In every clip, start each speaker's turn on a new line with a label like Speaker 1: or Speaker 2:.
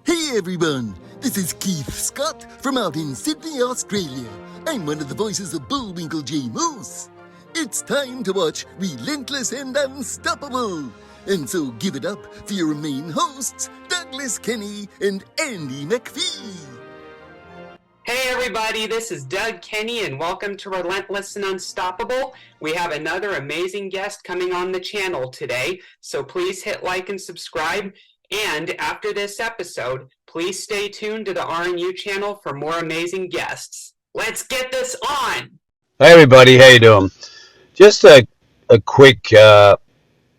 Speaker 1: Hey everyone, this is Keith Scott from out in Sydney, Australia. I'm one of the voices of Bullwinkle J. Moose. It's time to watch Relentless and Unstoppable. And so give it up for your main hosts, Douglas Kenny and Andy McPhee.
Speaker 2: Hey everybody, this is Doug Kenny and welcome to Relentless and Unstoppable. We have another amazing guest coming on the channel today, so please hit like and subscribe. And after this episode, please stay tuned to the RNU channel for more amazing guests. Let's get this on!
Speaker 3: Hey everybody, how you doing? Just a quick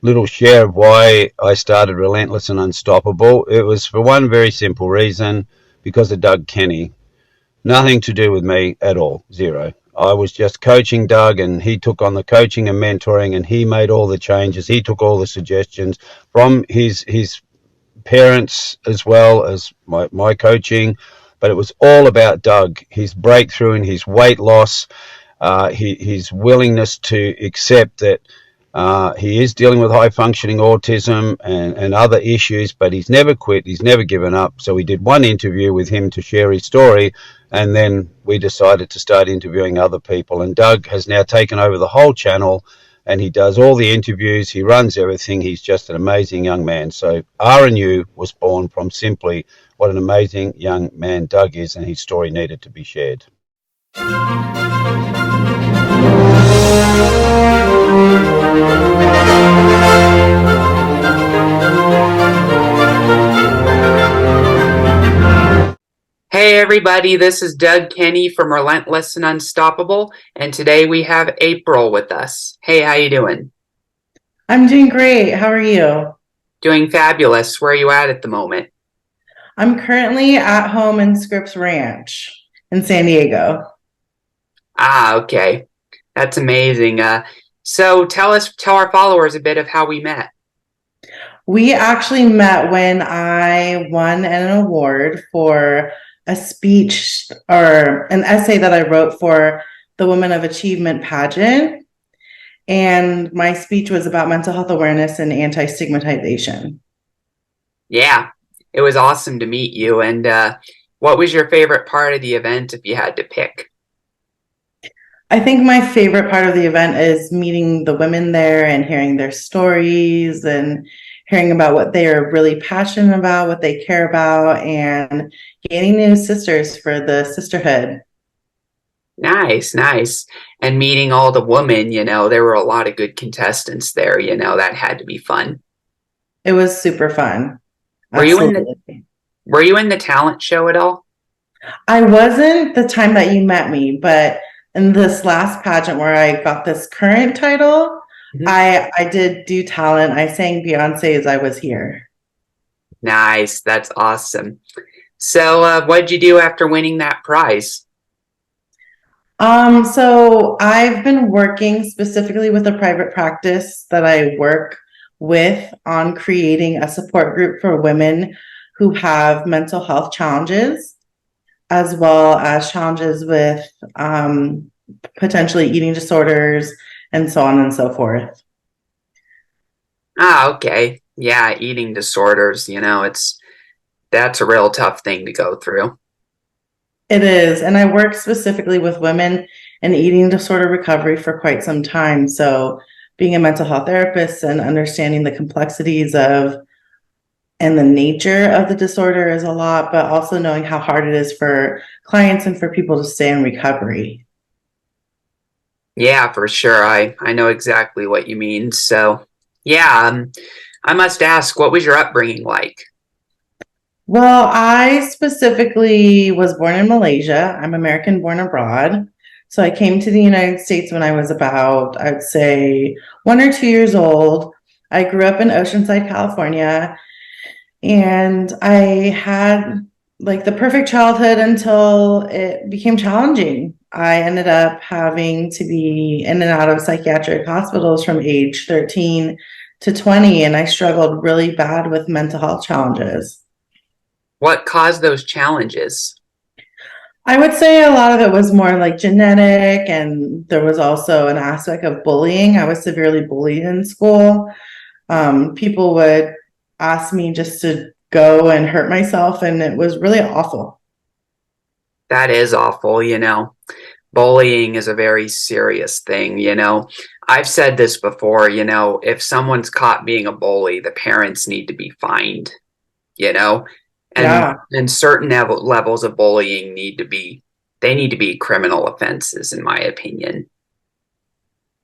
Speaker 3: little share of why I started Relentless and Unstoppable. It was for one very simple reason, because of Doug Kenny. Nothing to do with me at all, zero. I was just coaching Doug, and he took on the coaching and mentoring, and he made all the changes. He took all the suggestions from his parents as well as my coaching, but it was all about Doug, his breakthrough and his weight loss, his willingness to accept that he is dealing with high functioning autism and other issues, but he's never quit, he's never given up. So we did one interview with him to share his story, and then we decided to start interviewing other people, and Doug has now taken over the whole channel, and he does all the interviews, he runs everything. He's just an amazing young man. So RNU was born from simply what an amazing young man Doug is, and his story needed to be shared.
Speaker 2: Hey everybody, this is Doug Kenny from Relentless and Unstoppable, and today we have April with us. Hey, how you doing?
Speaker 4: I'm doing great. How are you?
Speaker 2: Doing fabulous. Where are you at the moment?
Speaker 4: I'm currently at home in Scripps Ranch in San Diego.
Speaker 2: Ah, okay. That's amazing. So tell our followers a bit of how we met.
Speaker 4: We actually met when I won an award for a speech or an essay that I wrote for the Women of Achievement pageant. And my speech was about mental health awareness and anti-stigmatization.
Speaker 2: Yeah, it was awesome to meet you. And what was your favorite part of the event if you had to pick?
Speaker 4: I think my favorite part of the event is meeting the women there and hearing their stories and hearing about what they are really passionate about, what they care about, and gaining new sisters for the sisterhood.
Speaker 2: Nice, nice. And meeting all the women, there were a lot of good contestants there, that had to be fun.
Speaker 4: It was super fun.
Speaker 2: Were you in the talent show at all?
Speaker 4: I wasn't the time that you met me, but in this last pageant where I got this current title, I did do talent. I sang Beyonce's I Was Here.
Speaker 2: Nice. That's awesome. So what did you do after winning that prize?
Speaker 4: So I've been working specifically with a private practice that I work with on creating a support group for women who have mental health challenges, as well as challenges with potentially eating disorders and so on and so forth.
Speaker 2: Ah, okay. Yeah, eating disorders, that's a real tough thing to go through.
Speaker 4: It is. And I work specifically with women in eating disorder recovery for quite some time. So being a mental health therapist and understanding the complexities of and the nature of the disorder is a lot, but also knowing how hard it is for clients and for people to stay in recovery.
Speaker 2: Yeah, for sure. I know exactly what you mean. So, yeah, I must ask, what was your upbringing like?
Speaker 4: Well, I specifically was born in Malaysia. I'm American born abroad. So I came to the United States when I was about, I'd say, 1 or 2 years old. I grew up in Oceanside, California, and I had like the perfect childhood until it became challenging. I ended up having to be in and out of psychiatric hospitals from age 13 to 20, and I struggled really bad with mental health challenges.
Speaker 2: What caused those challenges?
Speaker 4: I would say a lot of it was more like genetic, and there was also an aspect of bullying. I was severely bullied in school. People would ask me just to go and hurt myself, and it was really awful.
Speaker 2: That is awful, you know. Bullying is a very serious thing, you know. I've said this before, you know, if someone's caught being a bully, the parents need to be fined, you know.
Speaker 4: Yeah.
Speaker 2: And certain levels of bullying need to be criminal offenses, in my opinion.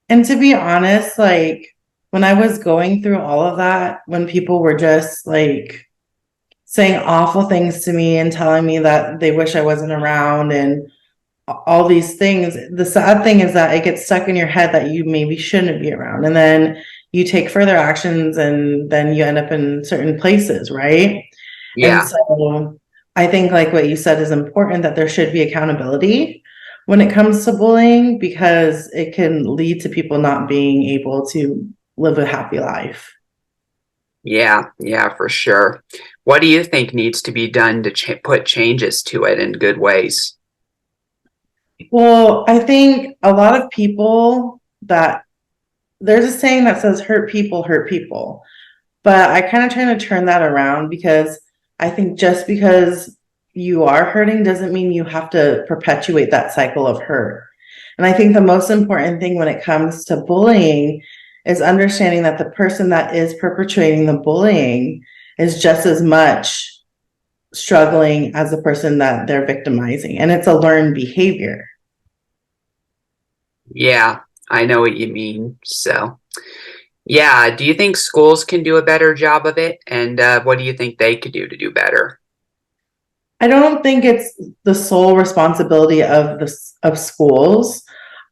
Speaker 4: And to be honest, like when I was going through all of that, when people were just like saying awful things to me and telling me that they wish I wasn't around and all these things, the sad thing is that it gets stuck in your head that you maybe shouldn't be around. And then you take further actions and then you end up in certain places, right? And
Speaker 2: Yeah.
Speaker 4: so I think like what you said is important, that there should be accountability when it comes to bullying, because it can lead to people not being able to live a happy life.
Speaker 2: Yeah, yeah, for sure. What do you think needs to be done to put changes to it in good ways?
Speaker 4: Well, I think a lot of people that there's a saying that says hurt people hurt people. But I kind of trying to turn that around, because I think just because you are hurting doesn't mean you have to perpetuate that cycle of hurt. And I think the most important thing when it comes to bullying is understanding that the person that is perpetrating the bullying is just as much struggling as the person that they're victimizing. And it's a learned behavior.
Speaker 2: Yeah, I know what you mean. So, yeah, do you think schools can do a better job of it? And what do you think they could do to do better?
Speaker 4: I don't think it's the sole responsibility of schools.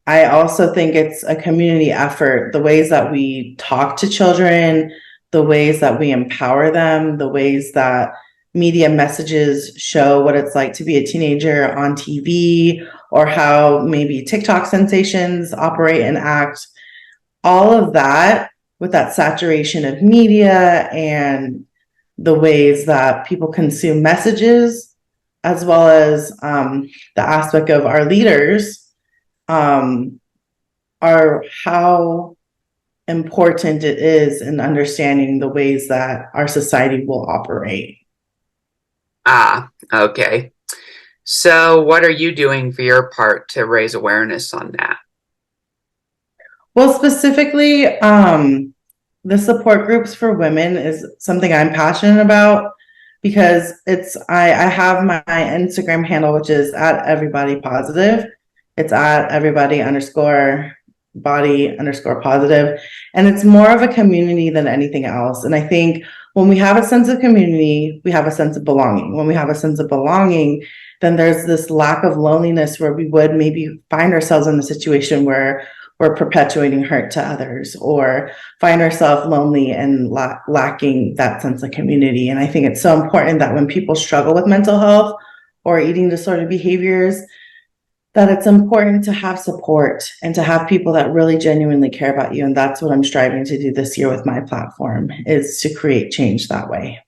Speaker 4: I also think it's a community effort. The ways that we talk to children, the ways that we empower them, the ways that media messages show what it's like to be a teenager on TV, or how maybe TikTok sensations operate and act. All of that, with that saturation of media and the ways that people consume messages, as well as the aspect of our leaders, um, are how important it is in understanding the ways that our society will operate.
Speaker 2: Ah, okay. So, what are you doing for your part to raise awareness on that?
Speaker 4: Well, specifically, the support groups for women is something I'm passionate about, because I have my Instagram handle, which is at everybody positive. It's at everybody underscore body underscore positive. And it's more of a community than anything else. And I think when we have a sense of community, we have a sense of belonging. When we have a sense of belonging, then there's this lack of loneliness where we would maybe find ourselves in a situation where we're perpetuating hurt to others, or find ourselves lonely and lacking that sense of community. And I think it's so important that when people struggle with mental health or eating disorder behaviors, that it's important to have support and to have people that really genuinely care about you. And that's what I'm striving to do this year with my platform, is to create change that way.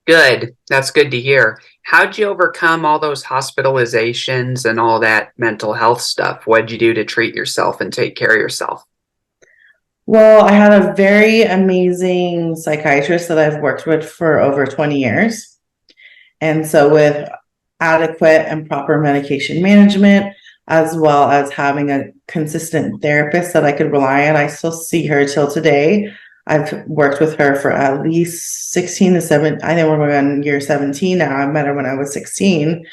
Speaker 2: Good. That's good to hear. How'd you overcome all those hospitalizations and all that mental health stuff? What'd you do to treat yourself and take care of yourself?
Speaker 4: Well, I had a very amazing psychiatrist that I've worked with for over 20 years. And so with adequate and proper medication management, as well as having a consistent therapist that I could rely on, I still see her till today. I've worked with her for at least 16 to 7. I think we're on year 17 now. I met her when I was 16.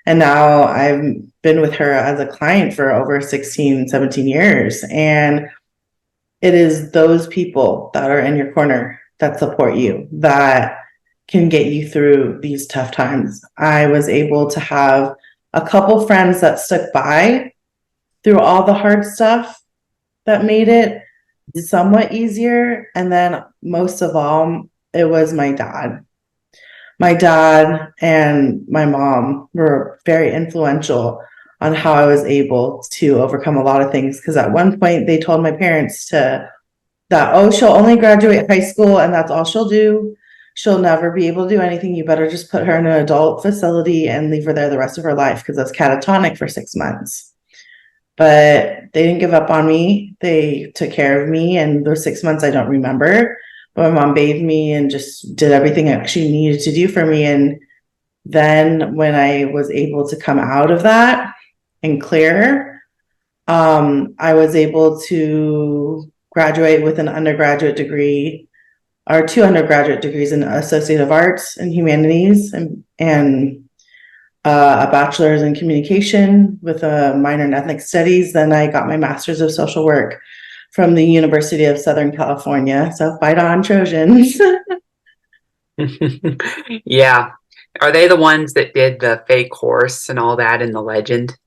Speaker 4: And now I've been with her as a client for over 16, 17 years. And it is those people that are in your corner that support you, that can get you through these tough times. I was able to have a couple friends that stuck by through all the hard stuff that made it somewhat easier. And then most of all, it was my dad. My dad and my mom were very influential on how I was able to overcome a lot of things. Because at one point they told my parents that, oh, she'll only graduate high school and that's all she'll do. She'll never be able to do anything. You better just put her in an adult facility and leave her there the rest of her life, because that's catatonic for 6 months. But they didn't give up on me. They took care of me. And those 6 months I don't remember, But my mom bathed me and just did everything that she needed to do for me. And then when I was able to come out of that and clear, I was able to graduate with an undergraduate degree or 2 undergraduate degrees in Associate of Arts and Humanities and a bachelor's in communication with a minor in ethnic studies. Then I got my master's of social work from the University of Southern California. So fight on, Trojans.
Speaker 2: Yeah. Are they the ones that did the fake horse and all that in the legend?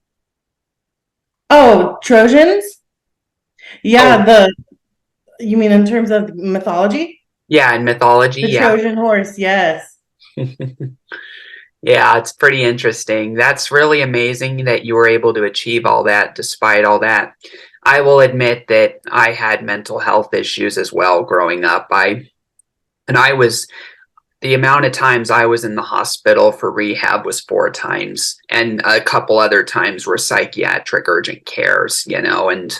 Speaker 4: Oh, Trojans? Yeah,
Speaker 2: Oh,
Speaker 4: you mean in terms of mythology?
Speaker 2: yeah, in mythology,
Speaker 4: The
Speaker 2: yeah.
Speaker 4: Trojan horse, yes.
Speaker 2: Yeah, it's pretty interesting. That's really amazing that you were able to achieve all that despite all that. I will admit that I had mental health issues as well growing up. I was the amount of times I was in the hospital for rehab was 4 times, and a couple other times were psychiatric urgent cares, and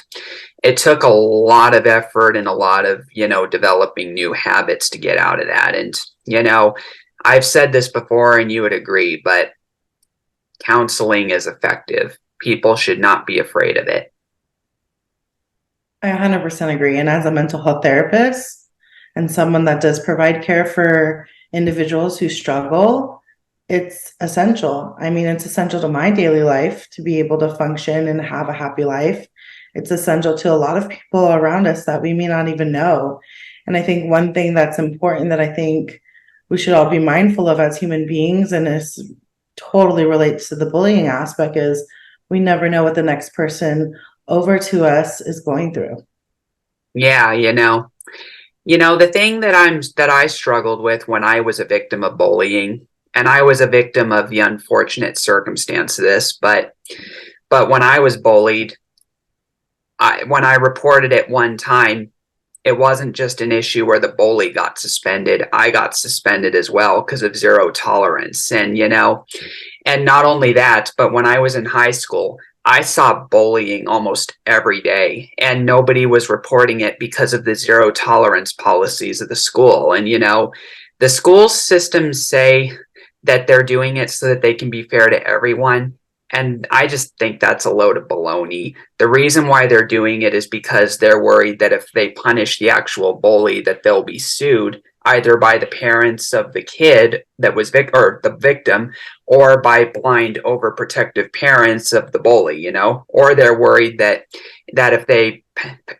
Speaker 2: it took a lot of effort and a lot of, developing new habits to get out of that. And, I've said this before and you would agree, but counseling is effective. People should not be afraid of it.
Speaker 4: I 100% agree. And as a mental health therapist and someone that does provide care for individuals who struggle, it's essential. I mean, it's essential to my daily life to be able to function and have a happy life. It's essential to a lot of people around us that we may not even know. And I think one thing that's important that I think we should all be mindful of as human beings, and this totally relates to the bullying aspect, is we never know what the next person over to us is going through.
Speaker 2: Yeah, the thing that I struggled with when I was a victim of bullying, and I was a victim of the unfortunate circumstance of this, but when I was bullied, when I reported it one time, it wasn't just an issue where the bully got suspended. I got suspended as well because of zero tolerance. And not only that, but when I was in high school, I saw bullying almost every day, and nobody was reporting it because of the zero tolerance policies of the school. And, the school systems say that they're doing it so that they can be fair to everyone. And I just think that's a load of baloney. The reason why they're doing it is because they're worried that if they punish the actual bully, that they'll be sued either by the parents of the kid that was or the victim, or by blind overprotective parents of the bully, or they're worried that if they,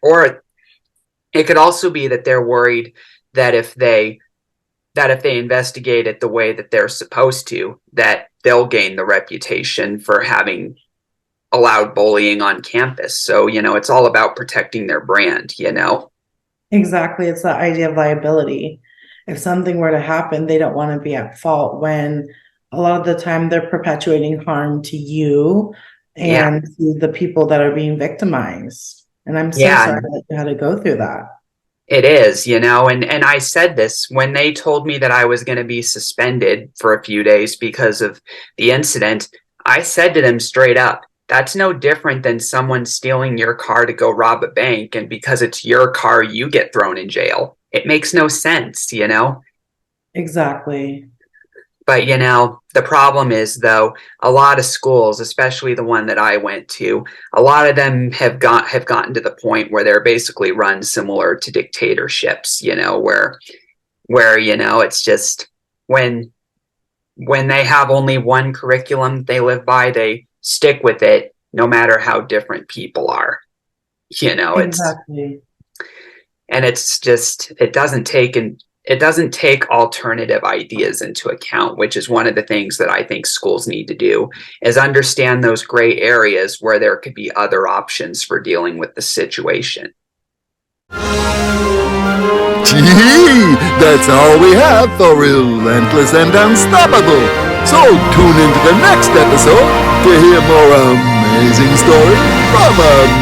Speaker 2: or it could also be that they're worried that if they investigate it the way that they're supposed to, that they'll gain the reputation for having allowed bullying on campus. So, it's all about protecting their brand,
Speaker 4: Exactly. It's the idea of liability. If something were to happen, they don't want to be at fault, when a lot of the time they're perpetuating harm to you
Speaker 2: Yeah.
Speaker 4: and to the people that are being victimized. And I'm so sorry that you had to go through that.
Speaker 2: It is, and I said this when they told me that I was going to be suspended for a few days because of the incident. I said to them straight up, that's no different than someone stealing your car to go rob a bank, and because it's your car, you get thrown in jail. It makes no sense,
Speaker 4: Exactly.
Speaker 2: But, the problem is, though, a lot of schools, especially the one that I went to, a lot of them have gotten to the point where they're basically run similar to dictatorships, where it's just when they have only one curriculum they live by, they stick with it no matter how different people are.
Speaker 4: Exactly.
Speaker 2: It's just, it doesn't take alternative ideas into account, which is one of the things that I think schools need to do, is understand those gray areas where there could be other options for dealing with the situation.
Speaker 1: Gee, that's all we have for Relentless and Unstoppable. So tune into the next episode to hear more amazing stories from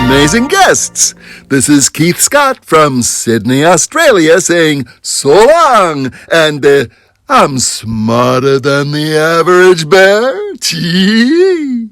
Speaker 1: amazing guests. This is Keith Scott from Sydney, Australia, saying so long, and I'm smarter than the average bear. Gee.